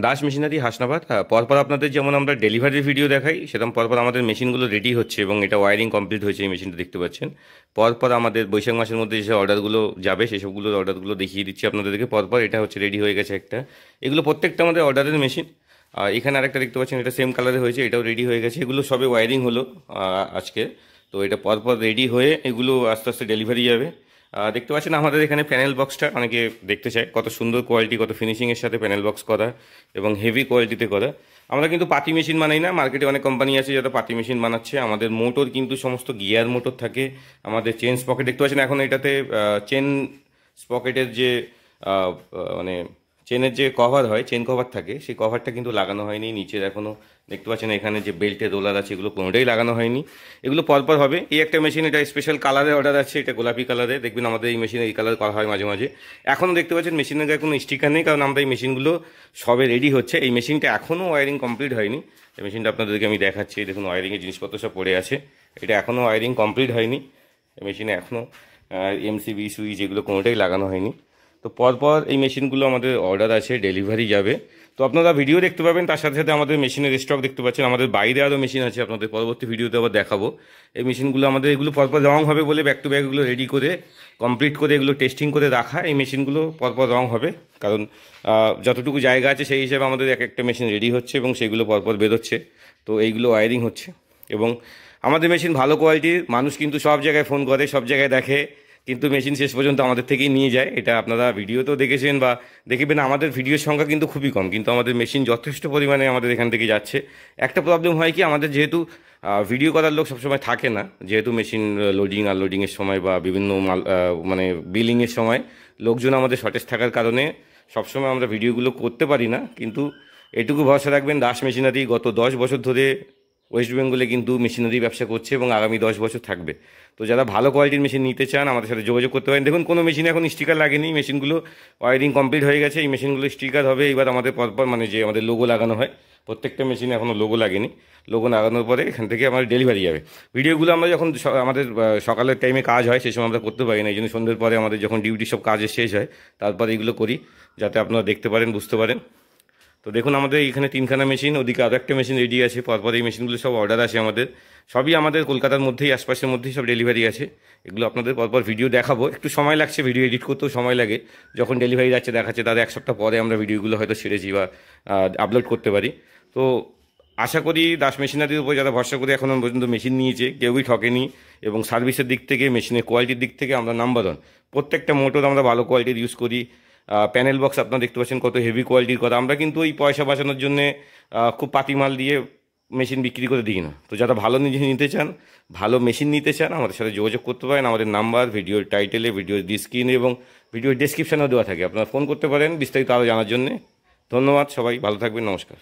Das machinery Hasnabad. পরপর আপনাদের যেমন আমরা ডেলিভারির ভিডিও দেখাই, সেরকম পরপর আমাদের মেশিনগুলো রেডি হচ্ছে এবং এটা ওয়ারিং কমপ্লিট হয়েছে। এই মেশিনটা দেখতে পাচ্ছেন। পরপর আমাদের বৈশাখ মাসের মধ্যে যে অর্ডারগুলো যাবে সেসবগুলোর অর্ডারগুলো দেখিয়ে দিচ্ছি আপনাদেরকে। পরপর এটা হচ্ছে রেডি হয়ে গেছে একটা। এগুলো প্রত্যেকটা আমাদের অর্ডারের মেশিন। এখানে আরেকটা দেখতে পাচ্ছেন, এটা সেম কালারে হয়েছে, এটাও রেডি হয়ে গেছে। এগুলো সবে ওয়ারিং হলো আজকে। তো এটা পরপর রেডি হয়ে এগুলো আস্তে আস্তে ডেলিভারি যাবে। দেখতে পাচ্ছেন আমাদের এখানে প্যানেল বক্সটা অনেকে দেখতে চায়, কত সুন্দর কোয়ালিটি, কত ফিনিশিংয়ের সাথে প্যানেল বক্স করা এবং হেভি কোয়ালিটিতে করা। আমরা কিন্তু পাতি মেশিন বানাই না। মার্কেটে অনেক কোম্পানি আছে যারা পাতি মেশিন বানাচ্ছে। আমাদের মোটর কিন্তু সমস্ত গিয়ার মোটর থাকে। আমাদের চেন স্পকেট দেখতে পাচ্ছেন, এখন এটাতে চেন স্পকেটের যে আহ, মানে চেনের যে কভার হয়, চেন কভার থাকে, সেই কভারটা কিন্তু লাগানো হয়নি। নিচের এখনও দেখতে পাচ্ছেন এখানে যে বেল্টের রোলার আছে, এগুলো কোনোটাই লাগানো হয়নি। এগুলো পরপর হবে। এই একটা মেশিন, এটা স্পেশাল কালারে অর্ডার আছে, এটা গোলাপি কালারে। দেখবেন আমাদের এই মেশিনে এই কালার করা হয় মাঝে মাঝে। এখনও দেখতে পাচ্ছেন মেশিনের গায়ে কোনো স্টিকার নেই, কারণ আমরা এই মেশিনগুলো সবে রেডি হচ্ছে। এই মেশিনটা এখনও ওয়ারিং কমপ্লিট হয়নি। এই মেশিনটা আপনাদেরকে আমি দেখাচ্ছি। দেখুন ওয়ারিংয়ের জিনিসপত্র সব পড়ে আছে। এটা এখনও ওয়ারিং কমপ্লিট হয়নি। এই মেশিনে এখনও এমসিবি সুইচ এগুলো কোনোটাই লাগানো হয়নি। তো পরপর এই মেশিনগুলো আমাদের অর্ডার আছে, ডেলিভারি যাবে। তো আপনারা ভিডিও দেখতে পাবেন, তার সাথে সাথে আমাদের মেশিনের স্টক দেখতে পাচ্ছেন। আমাদের বাইরে আরও মেশিন আছে, আপনাদের পরবর্তী ভিডিওতে আবার দেখাবো। এই মেশিনগুলো আমাদের এগুলো পরপর রং হবে বলে ব্যাক টু ব্যাক এগুলো রেডি করে কমপ্লিট করে এগুলো টেস্টিং করে রাখা। এই মেশিনগুলো পরপর রং হবে, কারণ যতটুকু জায়গা আছে সেই হিসেবে আমাদের এক একটা মেশিন রেডি হচ্ছে এবং সেগুলো পরপর বেরোচ্ছে। তো এইগুলো ওয়ারিং হচ্ছে এবং আমাদের মেশিন ভালো কোয়ালিটির। মানুষ কিন্তু সব জায়গায় ফোন করে, সব জায়গায় দেখে, কিন্তু মেশিন শেষ পর্যন্ত আমাদের থেকেই নিয়ে যায়। এটা আপনারা ভিডিওতেও দেখেছেন বা দেখবেন। আমাদের ভিডিওর সংখ্যা কিন্তু খুবই কম, কিন্তু আমাদের মেশিন যথেষ্ট পরিমাণে আমাদের এখান থেকে যাচ্ছে। একটা প্রবলেম হয় কি, আমাদের যেহেতু ভিডিও করার লোক সবসময় থাকে না, যেহেতু মেশিন লোডিং আনলোডিংয়ের সময় বা বিভিন্ন মাল মানে বিলিংয়ের সময় লোকজন আমাদের শর্টেজ থাকার কারণে সবসময় আমরা ভিডিওগুলো করতে পারি না। কিন্তু এটুকু ভরসা রাখবেন, দাস মেশিনারি গত 10 বছর ধরে ওয়েস্ট বেঙ্গলে কিন্তু মেশিনারি ব্যবসা করছে এবং আগামী 10 বছর থাকবে। তো যারা ভালো কোয়ালিটির মেশিন নিতে চান আমাদের সাথে যোগাযোগ করতে পারেন। দেখুন কোনো মেশিনে এখন স্টিকার লাগেনি, মেশিনগুলো ওয়ারিং কমপ্লিট হয়ে গেছে। এই মেশিনগুলো স্টিকার হবে এবার আমাদের পরপর, মানে যে আমাদের লোগো লাগানো হয় প্রত্যেকটা মেশিনে এখনও লোগো লাগেনি। লোগো লাগানোর পরে এখান থেকে আমাদের ডেলিভারি যাবে। ভিডিওগুলো আমরা যখন আমাদের সকালের টাইমে কাজ হয় সেই সময় আমরা করতে পারি না, এই জন্য সন্ধ্যের পরে আমাদের যখন ডিউটি সব কাজের শেষ হয় তারপরে এগুলো করি, যাতে আপনারা দেখতে পারেন, বুঝতে পারেন। তো দেখুন আমাদের এখানে 3খানা মেশিন, ওদিকে আরও একটা মেশিন রেডি আছে। পরপর এই মেশিনগুলো সব অর্ডার আছে আমাদের। সবই আমাদের কলকাতার মধ্যেই, আশপাশের মধ্যেই সব ডেলিভারি আছে। এগুলো আপনাদের পরপর ভিডিও দেখাবো। একটু সময় লাগছে, ভিডিও এডিট করতেও সময় লাগে। যখন ডেলিভারি যাচ্ছে দেখাচ্ছে, তাদের 1 সপ্তাহ পরে আমরা ভিডিওগুলো হয়তো ছেড়েছি বা আপলোড করতে পারি। তো আশা করি দাস মেশিনারির উপর যারা ভরসা করে এখনও পর্যন্ত মেশিন নিয়েছে কেউই ঠকেনি, এবং সার্ভিসের দিক থেকে, মেশিনের কোয়ালিটির দিক থেকে আমরা নাম্বার ওয়ান। প্রত্যেকটা মোটর আমরা ভালো কোয়ালিটির ইউজ করি। প্যানেল বক্স আপনারা দেখতে পাচ্ছেন কত হেভি কোয়ালিটির কথা। আমরা কিন্তু ওই পয়সা বাঁচানোর জন্যে খুব পাতি মাল দিয়ে মেশিন বিক্রি করে দিই না। তো যারা ভালো নিজে নিতে চান, ভালো মেশিন নিতে চান, আমাদের সাথে যোগাযোগ করতে পারেন। আমাদের নাম্বার ভিডিওর টাইটেলে, ভিডিওর স্ক্রিনে এবং ভিডিওর ডেসক্রিপশানেও দেওয়া থাকে। আপনারা ফোন করতে পারেন বিস্তারিত আরও জানার জন্যে। ধন্যবাদ, সবাই ভালো থাকবেন, নমস্কার।